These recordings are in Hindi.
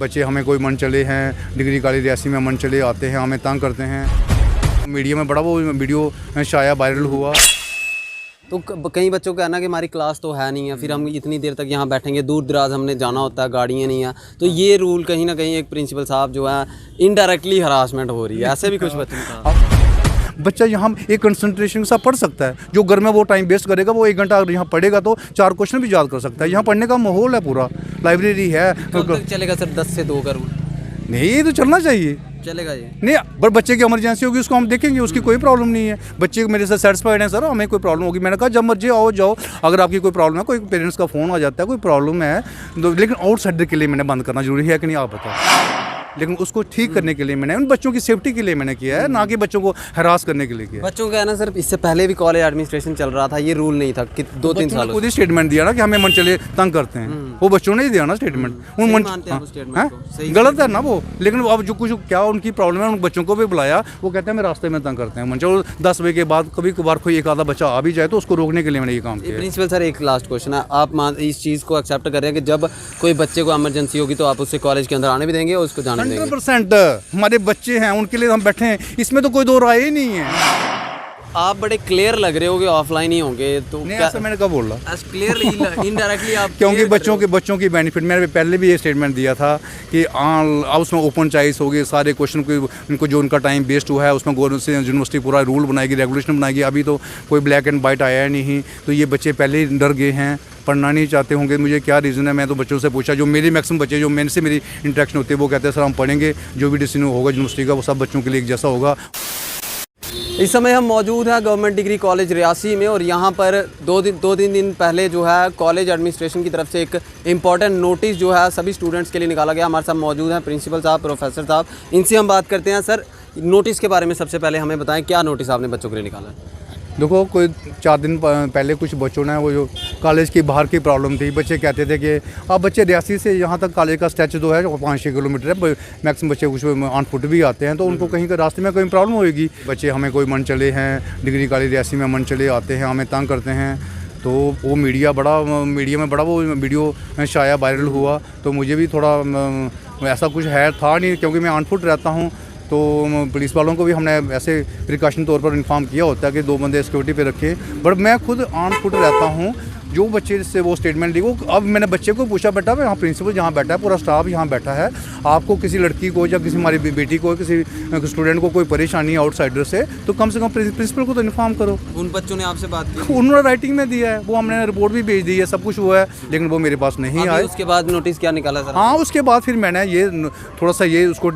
बच्चे हमें कोई मन चले हैं डिग्री कॉलेज रियासी में मन चले आते हैं, हमें तंग करते हैं। मीडिया में बड़ा वो वीडियो शाया वायरल हुआ। तो कई बच्चों का कहना कि हमारी क्लास तो है नहीं है, फिर हम इतनी देर तक यहाँ बैठेंगे, दूर दराज हमने जाना होता है, गाड़ियाँ नहीं है। तो ये रूल कहीं ना कहीं एक प्रिंसिपल साहब जो है इनडायरेक्टली हरासमेंट हो रही है, ऐसे भी कुछ बच्चों ने कहा। बच्चा यहाँ एक कंसंट्रेशन के साथ पढ़ सकता है, जो घर में वो टाइम वेस्ट करेगा वो 1 घंटा अगर यहाँ पढ़ेगा तो 4 क्वेश्चन भी याद कर सकता है। यहाँ पढ़ने का माहौल है, पूरा लाइब्रेरी है। कब तक चलेगा सर 10 से 2 का रूल? नहीं, ये तो चलना चाहिए, चलेगा ये नहीं। पर बच्चे की इमरजेंसी होगी उसको हम देखेंगे, उसकी कोई प्रॉब्लम नहीं है। बच्चे मेरे से सेटिस्फाइड हैं सर, हमें कोई प्रॉब्लम होगी। मैंने कहा जब मर्जी आओ जाओ, अगर आपकी कोई प्रॉब्लम है, कोई पेरेंट्स का फ़ोन आ जाता है, कोई प्रॉब्लम है तो, लेकिन आउटसाइडर के लिए मैंने बंद करना जरूरी है कि नहीं आप बताओ। लेकिन उसको ठीक करने के लिए मैंने उन बच्चों की सेफ्टी के लिए मैंने किया है, ना कि बच्चों को हरास करने के लिए किया है। बच्चों का है ना सर, इससे पहले भी कॉलेज एडमिनिस्ट्रेशन चल रहा था, ये रूल नहीं था कि 2-3 साल खुद ही स्टेटमेंट दिया ना कि हमें मन चले तंग करते हैं। वो बच्चों ने ही दिया ना स्टेटमेंट। उन मन गलत है ना वो, लेकिन अब जो कुछ क्या उनकी प्रॉब्लम है, उन बच्चों को भी बुलाया, वो कहते हैं मैं रास्ते में तंग करते हैं। मन चलो 10 बजे के बाद कभी कभार कोई एक आधा बच्चा आ भी जाए तो उसको रोकने के लिए मैंने ये काम किया। प्रिंसिपल सर एक लास्ट क्वेश्चन है, आप इस चीज़ को एक्सेप्ट कर रहे हैं कि जब कोई बच्चे को इमरजेंसी होगी तो आप उससे कॉलेज के अंदर आने भी देंगे और उसको जाने देंगे? 100% हमारे बच्चे हैं, उनके लिए हम बैठे हैं, इसमें तो कोई दो राय ही नहीं है। आप बड़े क्लियर लग रहे हो कि ऑफलाइन ही होंगे, तो नहीं क्या ऐसा मैंने कब बोला? क्लियरली इनडायरेक्टली आप क्योंकि बच्चों की बेनिफिट, मैंने पहले भी ये स्टेटमेंट दिया था कि अब उसमें ओपन चॉइस होगी, सारे क्वेश्चन को उनको जो उनका टाइम वेस्ट हुआ है उसमें गवर्नमेंट से यूनिवर्सिटी पूरा रूल बनाएगी, रेगुलेशन बनाएगी। अभी तो कोई ब्लैक एंड वाइट आया नहीं, तो ये बच्चे पहले ही डर गए हैं, पढ़ना नहीं चाहते होंगे। मुझे क्या रीज़न है, मैं तो बच्चों से पूछा, जो मेरे मैक्सिमम बच्चे जो मेरे से मेरी इंटरेक्शन होती है वो कहते हैं सर हम पढ़ेंगे, जो भी डिसीजन होगा यूनिवर्सिटी का वो सब बच्चों के लिए एक जैसा होगा। इस समय हम मौजूद हैं गवर्नमेंट डिग्री कॉलेज रियासी में, और यहाँ पर 2-3 दिन पहले जो है कॉलेज एडमिनिस्ट्रेशन की तरफ से एक इम्पॉर्टेंट नोटिस जो है सभी स्टूडेंट्स के लिए निकाला गया। हमारे साथ मौजूद हैं प्रिंसिपल साहब, प्रोफेसर साहब, इनसे हम बात करते हैं। सर नोटिस के बारे में सबसे पहले हमें बताएं, क्या नोटिस आपने बच्चों के लिए निकाला है? देखो, कोई 4 दिन पहले कुछ बच्चों ने वो जो कॉलेज की बाहर की प्रॉब्लम थी, बच्चे कहते थे कि अब बच्चे रियासी से यहाँ तक कॉलेज का स्ट्रेच जो है 5-6 किलोमीटर है, मैक्सिमम बच्चे कुछ ऑन फुट भी आते हैं, तो उनको कहीं का रास्ते में कोई प्रॉब्लम होगी। बच्चे हमें कोई मन चले हैं डिग्री कॉलेज रियासी में मन चले आते हैं, हमें तंग करते हैं। तो वो मीडिया में बड़ा वो वीडियो शाया वायरल हुआ, तो मुझे भी थोड़ा ऐसा कुछ था नहीं, क्योंकि मैं ऑन फुट रहता हूँ। तो पुलिस वालों को भी हमने ऐसे प्रिकॉशन तौर पर इन्फॉर्म किया होता है कि 2 बंदे सिक्योरिटी पे रखे, बट मैं खुद ऑन फुट रहता हूँ। जो बच्चे से वो स्टेटमेंट दी, वो अब मैंने बच्चे को पूछा, बेटा यहाँ प्रिंसिपल जहाँ बैठा है, पूरा स्टाफ यहाँ बैठा है, आपको किसी लड़की को या किसी हमारी बेटी को, किसी स्टूडेंट को कोई परेशानी है आउटसाइडर से, तो कम से कम प्रिंसिपल को तो इन्फॉर्म करो। उन बच्चों ने आपसे बात की? उन्होंने राइटिंग में दिया है, वो हमने रिपोर्ट भी भेज दी है, सब कुछ हुआ है, लेकिन वो मेरे पास नहीं आए। उसके बाद नोटिस क्या निकाला सर? हाँ, उसके बाद फिर मैंने ये थोड़ा सा ये उसको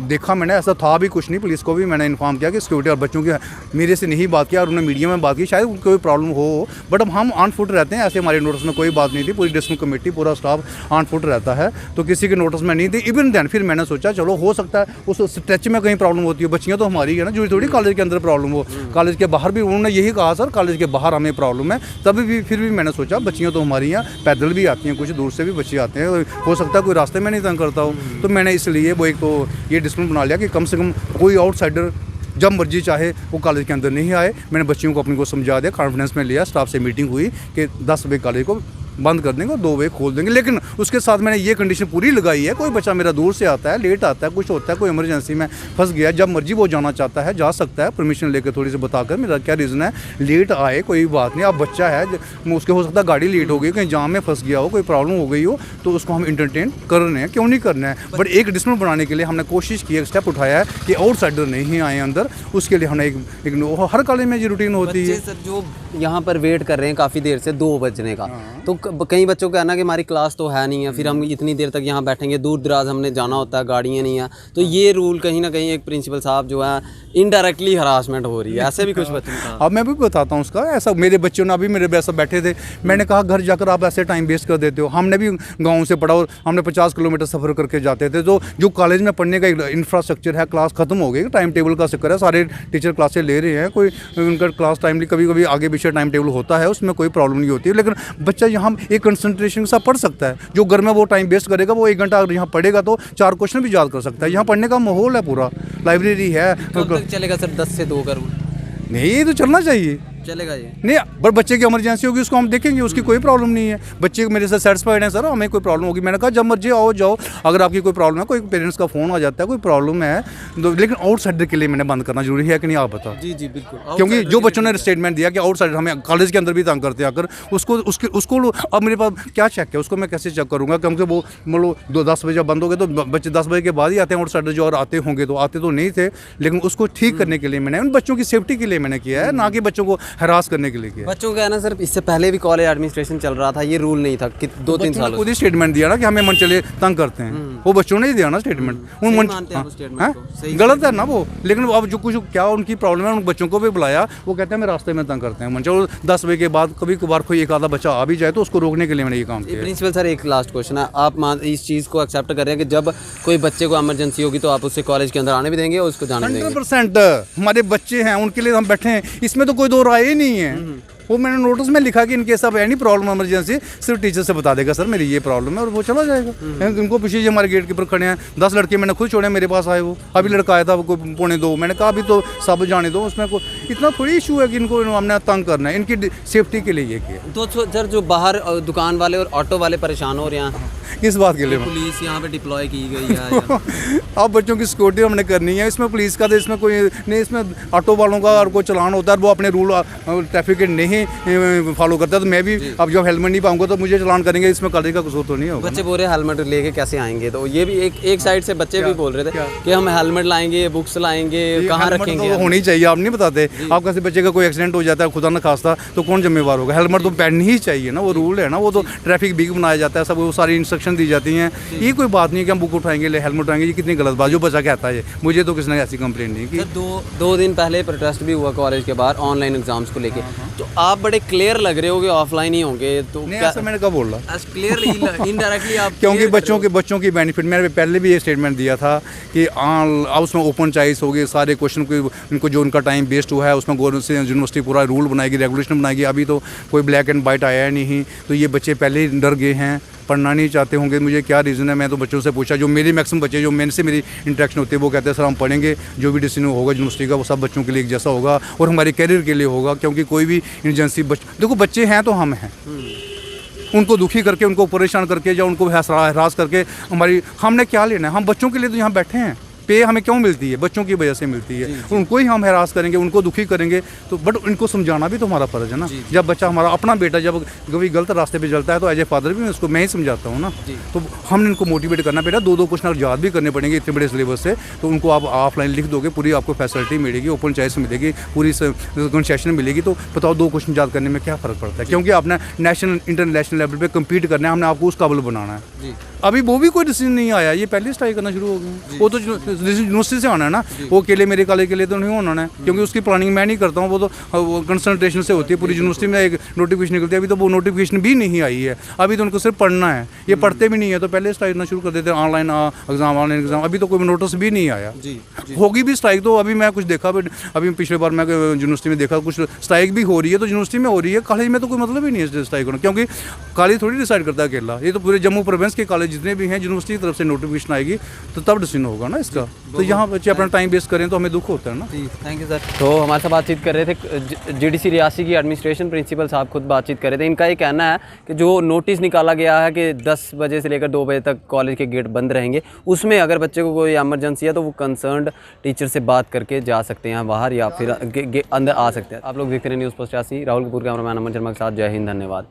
देखा, मैंने ऐसा था भी कुछ नहीं, पुलिस को भी मैंने इन्फॉर्म किया कि सिक्योरिटी और बच्चों की मेरे से नहीं बात किया, और उन्होंने मीडिया में बात की, शायद कोई प्रॉब्लम हो, बट अब हम ऑन फुट रहते हैं, ऐसे हमारे नोटिस में कोई बात नहीं थी। पूरी डिस्ट्रिक्ट कमेटी, पूरा स्टाफ ऑन फुट रहता है, तो किसी के नोटिस में नहीं थी। इवन देन फिर मैंने सोचा चलो हो सकता है उस स्ट्रेच में कहीं प्रॉब्लम होती है, बच्चियाँ तो हमारी है ना, जो थोड़ी कॉलेज के अंदर प्रॉब्लम हो, कॉलेज के बाहर भी उन्होंने यही कहा सर कॉलेज के बाहर हमें प्रॉब्लम है, तभी भी फिर भी मैंने सोचा बच्चियाँ तो हमारी हैं, पैदल भी आती हैं, कुछ दूर से भी बच्चे आते हैं, हो सकता है कोई रास्ते में नहीं तंग करता हो। तो मैंने इसलिए वो एक तो ये डिसिप्लिन बना लिया कि कम से कम कोई आउटसाइडर जब मर्जी चाहे वो कॉलेज के अंदर नहीं आए। मैंने बच्चियों को अपने को समझा दिया, कॉन्फ्रेंस में लिया, स्टाफ से मीटिंग हुई कि 10 बजे कॉलेज को बंद कर देंगे और 2 बजे खोल देंगे, लेकिन उसके साथ मैंने ये कंडीशन पूरी लगाई है, कोई बच्चा मेरा दूर से आता है, लेट आता है, कुछ होता है, कोई इमरजेंसी में फंस गया, जब मर्जी वो जाना चाहता है जा सकता है, परमिशन लेकर थोड़ी सी बताकर मेरा क्या रीज़न है, लेट आए कोई बात नहीं। अब बच्चा है, उसके हो सकता है गाड़ी लेट हो गई, कहीं जाम में फंस गया हो, कोई प्रॉब्लम हो गई हो, तो उसको हम इंटरटेन कर रहे हैं, क्यों नहीं करना है। बट एक डिसिप्लिन बनाने के लिए हमने कोशिश की, एक स्टेप उठाया है कि आउटसाइडर नहीं आए अंदर, उसके लिए हमने एक हर कॉलेज में ये रूटीन होती है। सर जो यहाँ पर वेट कर रहे हैं काफ़ी देर से 2 बजने का, तो कई बच्चों का कहना कि हमारी क्लास तो है नहीं है, फिर हम इतनी देर तक यहाँ बैठेंगे, दूर दराज हमने जाना होता है, गाड़ियाँ नहीं है। तो ये रूल कहीं ना कहीं एक प्रिंसिपल साहब जो है इनडायरेक्टली हरासमेंट हो रही है, ऐसे भी कुछ बच्चों ने कहा। अब मैं भी बताता हूँ उसका, ऐसा मेरे बच्चों ने अभी मेरे वैसा बैठे थे, मैंने कहा घर जाकर आप ऐसे टाइम वेस्ट कर देते हो। हमने भी गाँव से पढ़ा और हमने 50 किलोमीटर सफ़र करके जाते थे, तो जो कॉलेज में पढ़ने का इंफ्रास्ट्रक्चर है, क्लास खत्म हो गई, टाइम टेबल का चक्कर है, सारे टीचर क्लासेस ले रहे हैं, कोई उनका क्लास टाइमली कभी कभी आगे पीछे टाइम टेबल होता है, उसमें कोई प्रॉब्लम नहीं होती है, लेकिन बच्चा यहाँ एक कंसंट्रेशन के साथ पढ़ सकता है, जो घर में वो टाइम वेस्ट करेगा वो 1 घंटा अगर यहाँ पढ़ेगा तो 4 क्वेश्चन भी याद कर सकता है। यहाँ पढ़ने का माहौल है, पूरा लाइब्रेरी है। कब तक चलेगा सर 10 से 2 का रूल? नहीं, ये तो चलना चाहिए, चलेगा ये? नहीं, बट बच्चे की इमरजेंसी होगी उसको हम देखेंगे, उसकी कोई प्रॉब्लम नहीं है। बच्चे मेरे से सेटिस्फाइड हैं सर, हमें कोई प्रॉब्लम होगी, मैंने कहा जब मर्जी आओ जाओ, अगर आपकी कोई प्रॉब्लम है, कोई पेरेंट्स का फ़ोन आ जाता है, कोई प्रॉब्लम है तो, लेकिन आउटसाइडर के लिए मैंने बंद करना जरूरी है कि नहीं आप बताओ। जी जी बिल्कुल, क्योंकि जो बच्चों ने स्टेटमेंट दिया कि आउटसाइडर हमें कॉलेज के अंदर भी तंग करते हैं, आकर उसको अब मेरे पास क्या चेक है, उसको मैं कैसे चेक करूँगा? क्योंकि वो मतलब 10 बजे बंद हो गए तो बच्चे 10 बजे के बाद ही आते हैं आउटसाइडर जो, और आते होंगे तो आते तो नहीं थे, लेकिन उसको ठीक करने के लिए मैंने, उन बच्चों की सेफ्टी के लिए मैंने किया है, ना कि बच्चों को हरास करने के लिए किया। बच्चों का है ना सर, इससे पहले भी कॉलेज एडमिनिस्ट्रेशन चल रहा था, ये रूल नहीं था कि 2-3 साल खुद ही स्टेटमेंट दिया ना कि हमें मन चले तंग करते हैं, वो बच्चों ने ही दिया ना स्टेटमेंट। उन मन गलत है ना वो, लेकिन अब जो कुछ क्या उनकी प्रॉब्लम है, उन बच्चों को भी बुलाया, वो कहते हैं मैं रास्ते में तंग करते हैं मन, चलो 10 बजे के बाद कभी कभार कोई एक आधा बच्चा आ भी जाए तो उसको रोकने के लिए मैंने ये काम किया। प्रिंसिपल सर, एक लास्ट क्वेश्चन है, आप इस चीज़ को एक्सेप्ट कर रहे हैं कि जब कोई बच्चे को इमरजेंसी होगी तो आप उससे कॉलेज के अंदर आने भी देंगे और उसको जाने भी देंगे? 100% हमारे बच्चे हैं, उनके लिए हम बैठे हैं, इसमें तो कोई दो राय ही नहीं है। वो मैंने नोटिस में लिखा कि इनके सब एनी प्रॉब्लम इमरजेंसी सिर्फ टीचर से बता देगा, सर मेरी ये प्रॉब्लम है, और वो चला जाएगा। उनको पीछे हमारे गेट के ऊपर खड़े हैं 10 लड़के, मैंने खुद छोड़े, मेरे पास आए वो, अभी लड़का आया था वो 1:45, मैंने कहा अभी तो सब जाने दो, उसमें कोई इतना थोड़ी इशू है कि इनको हमने तंग करना है, इनकी सेफ्टी के लिए ये किया। तो सर जो बाहर दुकान वाले और ऑटो वाले परेशान हो रहे हैं किस बात के लिए? पुलिस यहाँ पे डिप्लॉय की गई है अब बच्चों की सिक्योरिटी हमने करनी है, इसमें पुलिस का तो इसमें कोई नहीं, इसमें ऑटो वालों का और कोई चलान होता है, वो अपने रूल ट्रैफिक के नहीं फॉलो करता है, तो मैं भी अब जब हेलमेट नहीं पाऊंगा तो मुझे चलान करेंगे, इसमें कॉलेज का कसूर तो नहीं होगा। बच्चे बोल रहे हेलमेट लेके कैसे आएंगे, तो ये भी एक साइड से बच्चे भी बोल रहे थे कि हम हेलमेट लाएंगे, बुक्स लाएंगे, कहाँ रखेंगे? तो होनी चाहिए, आप नहीं बताते, आप कैसे बच्चे का कोई एक्सीडेंट हो जाता है खुदा न खास्ता तो कौन जिम्मेवार होगा? हेलमेट तो पहननी ही चाहिए ना, वो रूल है ना, वो तो ट्रैफिक भी बनाया जाता है, सब वो सारी इंस्ट्रक्शन दी जाती हैं। ये कोई बात नहीं है कि हम बुक उठाएंगे हेलमेट उठाएंगे, ये कितनी गलत बात, जो बच्चा कहता है, मुझे तो किसी ने ऐसी कंप्लेंट नहीं की। दो दिन पहले प्रोटेस्ट भी हुआ कॉलेज के बाहर ऑनलाइन एग्जाम्स को लेके, तो आप बड़े क्लियर लग रहे हो कि ऑफलाइन ही होंगे, तो ऐसा मैंने कब बोला? क्लियरली इनडायरेक्टली आप क्योंकि बच्चों की बेनिफिट, मैंने पहले भी ये स्टेटमेंट दिया था कि अब उसमें ओपन चॉइस होगी, सारे क्वेश्चन को इनको जो उनका टाइम वेस्ट हुआ है उसमें गवर्नमेंट से यूनिवर्सिटी पूरा रूल बनाएगी, रेगुलेशन बनाएगी, अभी तो कोई ब्लैक एंड वाइट आया नहीं, तो ये बच्चे पहले ही डर गए हैं, पढ़ना नहीं चाहते होंगे, मुझे क्या रीज़न है? मैं तो बच्चों से पूछा, जो मेरे मैक्सिमम बच्चे जो मेरे से मेरी इंटरेक्शन होती है वो कहते हैं सर हम पढ़ेंगे, जो भी डिसीजन होगा यूनिवर्सिटी का वो सब बच्चों के लिए एक जैसा होगा और हमारे कैरियर के लिए होगा, क्योंकि कोई भी इमरजेंसी देखो बच्चे हैं तो हम हैं, उनको दुखी करके, उनको परेशान करके या उनको हरास करके हमने क्या लेना है? हम बच्चों के लिए तो यहाँ बैठे हैं, पे हमें क्यों मिलती है? बच्चों की वजह से मिलती है। उनको ही हम हरास करेंगे, उनको दुखी करेंगे तो, बट इनको समझाना भी तो हमारा फ़र्ज़ है ना। जब बच्चा हमारा अपना बेटा जब कभी गलत रास्ते पे चलता है तो एज ए फादर भी उसको मैं ही समझाता हूँ ना, तो हमने इनको मोटिवेट करना पड़ेगा, 2 क्वेश्चन याद भी करने पड़ेंगे इतने बड़े सिलेबस से, तो उनको आप ऑफलाइन लिख दोगे, पूरी आपको फैसिलिटी मिलेगी, ओपन चॉइस मिलेगी, पूरी कंसेशन मिलेगी, तो बताओ 2 क्वेश्चन याद करने में क्या फ़र्क पड़ता है? क्योंकि आपने नेशनल इंटरनेशनल लेवल पर कम्पीट करना है, हमने आपको उस काबिल बनाना है। अभी वो भी कोई डिसीजन नहीं आया, ये पहले स्ट्राइक करना शुरू हो गए, वो तो यूनिवर्सिटी से आना है ना, वो अकेले मेरे कॉलेज के लिए तो नहीं होना है, क्योंकि उसकी प्लानिंग मैं नहीं करता हूँ, वो तो कंसंट्रेशन से होती है, पूरी यूनिवर्सिटी में एक नोटिफिकेशन निकलती है, अभी तो वो नोटिफिकेशन भी नहीं आई है, अभी तो उनको सिर्फ पढ़ना है, ये पढ़ते भी नहीं है, तो पहले स्ट्राइक करना शुरू कर देते हैं, ऑनलाइन एग्जाम, अभी तो कोई नोटिस भी नहीं आया। होगी भी स्ट्राइक तो, अभी मैं कुछ देखा, अभी पिछले बार मैं यूनिवर्सिटी में देखा कुछ स्ट्राइक भी हो रही है, तो यूनिवर्सिटी में हो रही है, कॉलेज में तो कोई मतलब ही नहीं है स्ट्राइक होना, क्योंकि कॉलेज थोड़ी डिसाइड करता है अकेला, ये तो पूरे जम्मू प्रोविंस के कॉलेज जितने भी हैं यूनिवर्सिटी की तरफ से नोटिफिकेशन आएगी तो तब डिसीजन होगा ना इसका, तो यहाँ बच्चे अपना टाइम वेस्ट करें तो हमें दुख होता है ना। Thank you sir. तो हमारे साथ बातचीत कर रहे थे जीडीसी रियासी की एडमिनिस्ट्रेशन प्रिंसिपल साहब, खुद बातचीत कर रहे थे। इनका ये कहना है कि जो नोटिस निकाला गया है कि 10 बजे से लेकर 2 बजे तक कॉलेज के गेट बंद रहेंगे, उसमें अगर बच्चे को कोई इमरजेंसी है तो वो कंसर्न्ड टीचर से बात करके जा सकते हैं बाहर, या फिर अंदर आ सकते हैं। आप लोग देखते रहे news post 86, Rahul Kapoor cameraman Aman Sharma के साथ। जय हिंद, धन्यवाद।